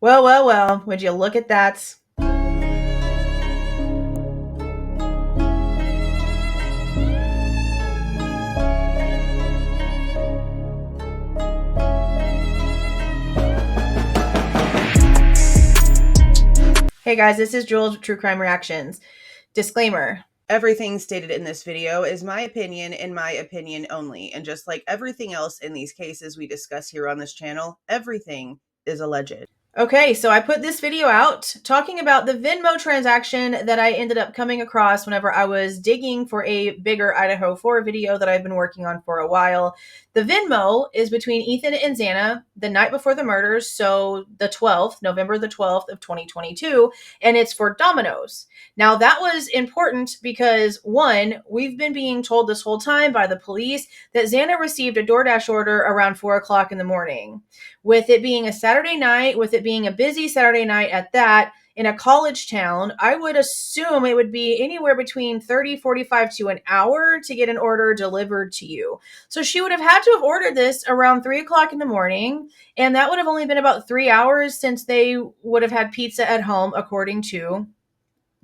Well, well, well, would you look at that? Hey guys, this is Jules with True Crime Reactions. Disclaimer. Everything stated in this video is my opinion and my opinion only. And just like everything else in these cases we discuss here on this channel, everything is alleged. Okay, so I put this video out talking about the Venmo transaction that I ended up coming across whenever I was digging for a bigger Idaho 4 video that I've been working on for a while. The Venmo is between Ethan and Xana the night before the murders, so the 12th, November the 12th of 2022, and it's for Domino's. Now, that was important because, one, we've been being told this whole time by the police that Xana received a DoorDash order around 4 o'clock in the morning. With it being a Saturday night, with it being a busy Saturday night at that, in a college town, I would assume it would be anywhere between 30, 45 to an hour to get an order delivered to you. So she would have had to have ordered this around 3 o'clock in the morning, and that would have only been about 3 hours since they would have had pizza at home, according to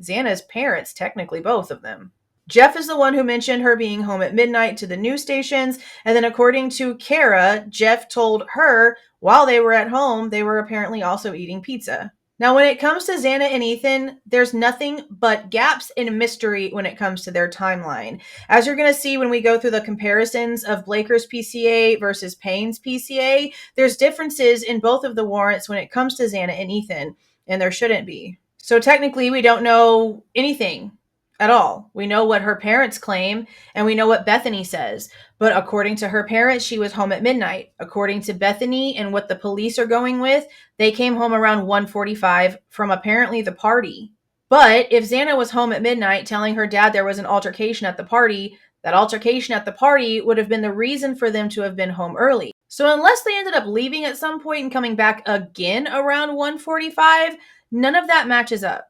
Xana's parents, technically both of them. Jeff is the one who mentioned her being home at midnight to the news stations, and then according to Kara, Jeff told her while they were at home, they were apparently also eating pizza. Now, when it comes to Xana and Ethan, there's nothing but gaps in mystery when it comes to their timeline. As you're going to see when we go through the comparisons of Blaker's PCA versus Payne's PCA, there's differences in both of the warrants when it comes to Xana and Ethan, and there shouldn't be. So technically, we don't know anything at all. We know what her parents claim, and we know what Bethany says. But according to her parents, she was home at midnight. According to Bethany and what the police are going with, they came home around 1:45 from apparently the party. But if Xana was home at midnight telling her dad there was an altercation at the party, that altercation at the party would have been the reason for them to have been home early. So unless they ended up leaving at some point and coming back again around 1:45, none of that matches up.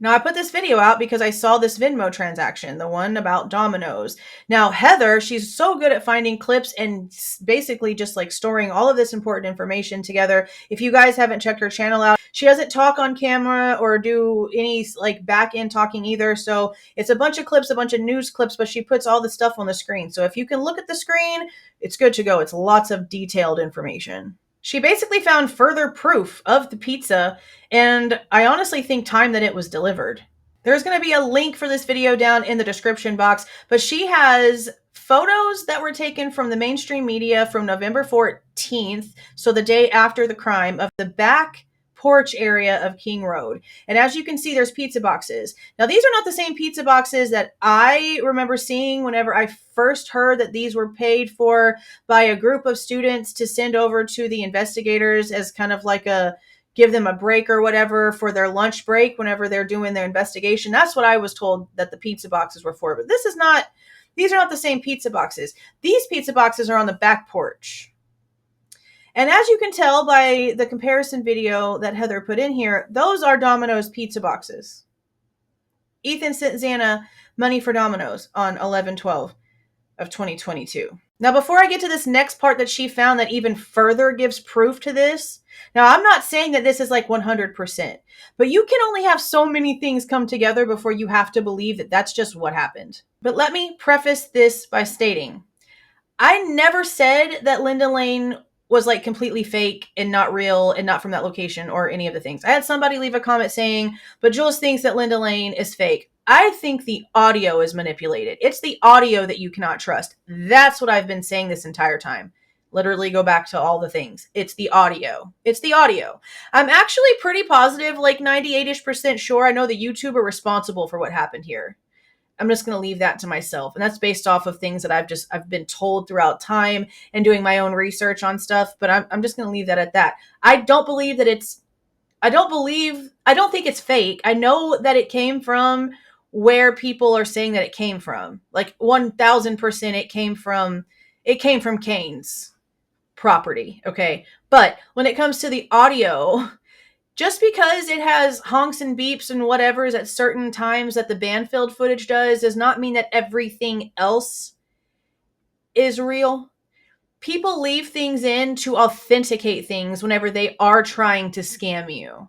Now, I put this video out because I saw this Venmo transaction, the one about Domino's. Now, Heather, she's so good at finding clips and basically just like storing all of this important information together. If you guys haven't checked her channel out, she doesn't talk on camera or do any like back end talking either. So it's a bunch of clips, a bunch of news clips, but she puts all the stuff on the screen. So if you can look at the screen, it's good to go. It's lots of detailed information. She basically found further proof of the pizza, and I honestly think time that it was delivered. There's going to be a link for this video down in the description box, but she has photos that were taken from the mainstream media from November 14th, so the day after the crime, of the back porch area of King Road. And as you can see, there's pizza boxes. Now, these are not the same pizza boxes that I remember seeing whenever I first heard that these were paid for by a group of students to send over to the investigators as kind of like a give them a break or whatever for their lunch break whenever they're doing their investigation. That's what I was told that the pizza boxes were for. But these are not the same pizza boxes. These pizza boxes are on the back porch. And as you can tell by the comparison video that Heather put in here, those are Domino's pizza boxes. Ethan sent Xana money for Domino's on 11/12 of 2022. Now, before I get to this next part that she found that even further gives proof to this, now I'm not saying that this is like 100%, but you can only have so many things come together before you have to believe that that's just what happened. But let me preface this by stating, I never said that Lindel Lane was like completely fake and not real and not from that location or any of the things. I had somebody leave a comment saying, but Jules thinks that Lindel Lane is fake. I think the audio is manipulated. It's the audio that you cannot trust. That's what I've been saying this entire time. Literally go back to all the things. It's the audio. It's the audio. I'm actually pretty positive, like 98-ish% sure I know the YouTuber responsible for what happened here. I'm just going to leave that to myself. And that's based off of things that I've been told throughout time and doing my own research on stuff. But I'm just going to leave that at that. I don't think it's fake. I know that it came from where people are saying that it came from. Like 1000% it came from Kane's property. Okay. But when it comes to the audio, just because it has honks and beeps and whatever's at certain times that the Banfield footage does not mean that everything else is real. People leave things in to authenticate things whenever they are trying to scam you.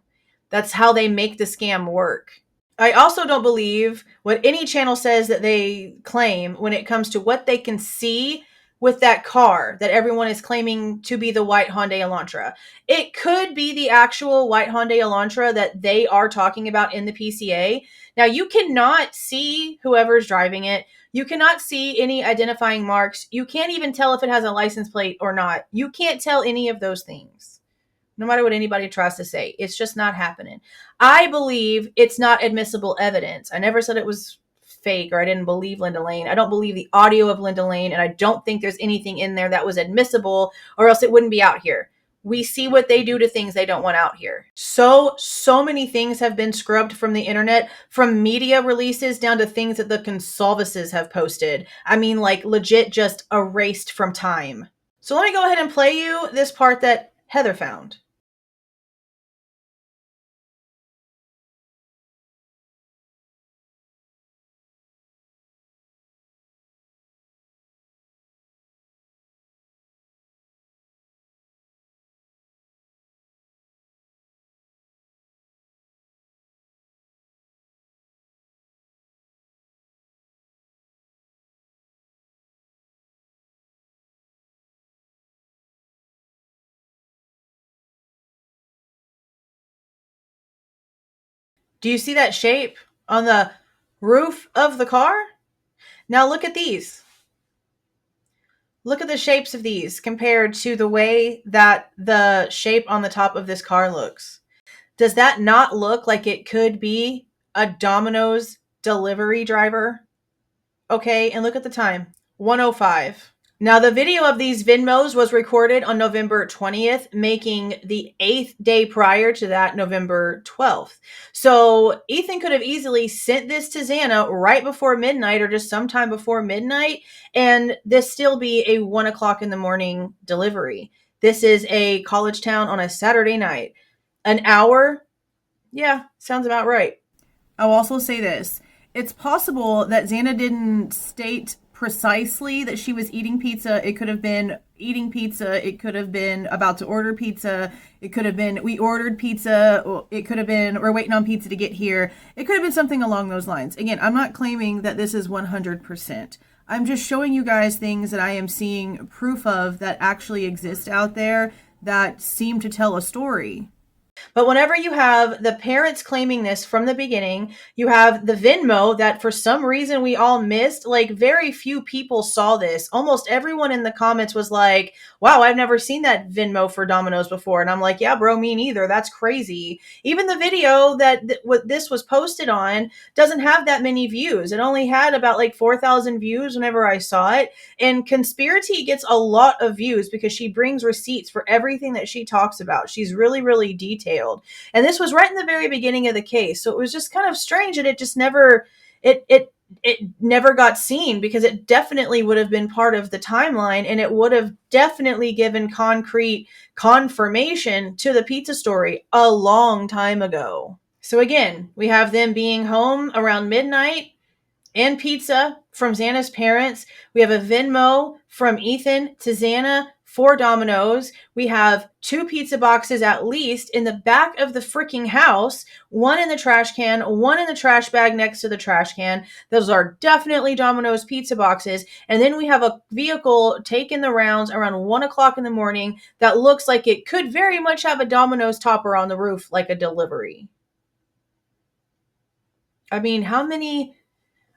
That's how they make the scam work. I also don't believe what any channel says that they claim when it comes to what they can see with that car that everyone is claiming to be the white Hyundai Elantra. It could be the actual white Hyundai Elantra that they are talking about in the PCA. Now, you cannot see whoever's driving it. You cannot see any identifying marks. You can't even tell if it has a license plate or not. You can't tell any of those things. No matter what anybody tries to say, it's just not happening. I believe it's not admissible evidence. I never said it was fake or I didn't believe Lindel Lane. I don't believe the audio of Lindel Lane, and I don't think there's anything in there that was admissible, or else it wouldn't be out here. We see what they do to things they don't want out here. So many things have been scrubbed from the internet, from media releases down to things that the Goncalveses have posted. I mean, like, legit just erased from time. So let me go ahead and play you this part that Heather found. Do you see that shape on the roof of the car? Now look at these. Look at the shapes of these compared to the way that the shape on the top of this car looks. Does that not look like it could be a Domino's delivery driver? Okay, and look at the time, 1:05. Now, the video of these Venmos was recorded on November 20th, making the 8th day prior to that, November 12th. So Ethan could have easily sent this to Xana right before midnight or just sometime before midnight, and this still be a 1 o'clock in the morning delivery. This is a college town on a Saturday night. An hour? Yeah, sounds about right. I'll also say this. It's possible that Xana didn't state precisely that she was eating pizza. It could have been eating pizza. It could have been about to order pizza. It could have been we ordered pizza. It could have been we're waiting on pizza to get here. It could have been something along those lines. Again, I'm not claiming that this is 100%. I'm just showing you guys things that I am seeing proof of that actually exist out there that seem to tell a story. But whenever you have the parents claiming this from the beginning, you have the Venmo that for some reason we all missed. Like, very few people saw this. Almost everyone in the comments was like, wow, I've never seen that Venmo for Domino's before. And I'm like, yeah, bro, me neither. That's crazy. Even the video that what this was posted on doesn't have that many views. It only had about like 4,000 views whenever I saw it. And Conspiracy gets a lot of views because she brings receipts for everything that she talks about. She's really, really detailed. And this was right in the very beginning of the case. So it was just kind of strange that it just never, it never got seen, because it definitely would have been part of the timeline, and it would have definitely given concrete confirmation to the pizza story a long time ago. So again, we have them being home around midnight and pizza from Xana's parents. We have a Venmo from Ethan to Xana for Domino's. We have 2 pizza boxes at least in the back of the freaking house, 1 in the trash can, 1 in the trash bag next to the trash can. Those are definitely Domino's pizza boxes. And then we have a vehicle taking the rounds around 1 o'clock in the morning that looks like it could very much have a Domino's topper on the roof, like a delivery. I mean, how many...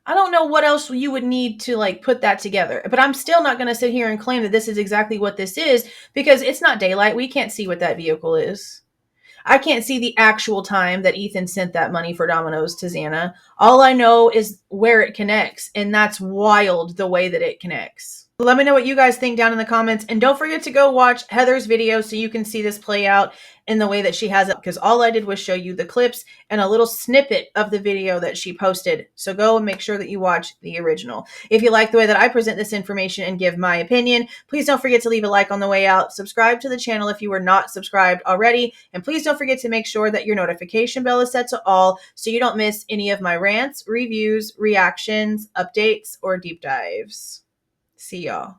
I don't know what else you would need to like put that together, but I'm still not going to sit here and claim that this is exactly what this is, because it's not daylight. We can't see what that vehicle is. I can't see the actual time that Ethan sent that money for Domino's to Xana. All I know is where it connects, and that's wild the way that it connects. Let me know what you guys think down in the comments, and don't forget to go watch Heather's video so you can see this play out in the way that she has it, because all I did was show you the clips and a little snippet of the video that she posted. So go and make sure that you watch the original. If you like the way that I present this information and give my opinion, please don't forget to leave a like on the way out. Subscribe to the channel if you were not subscribed already. And please don't forget to make sure that your notification bell is set to all so you don't miss any of my rants, reviews, reactions, updates, or deep dives. See y'all.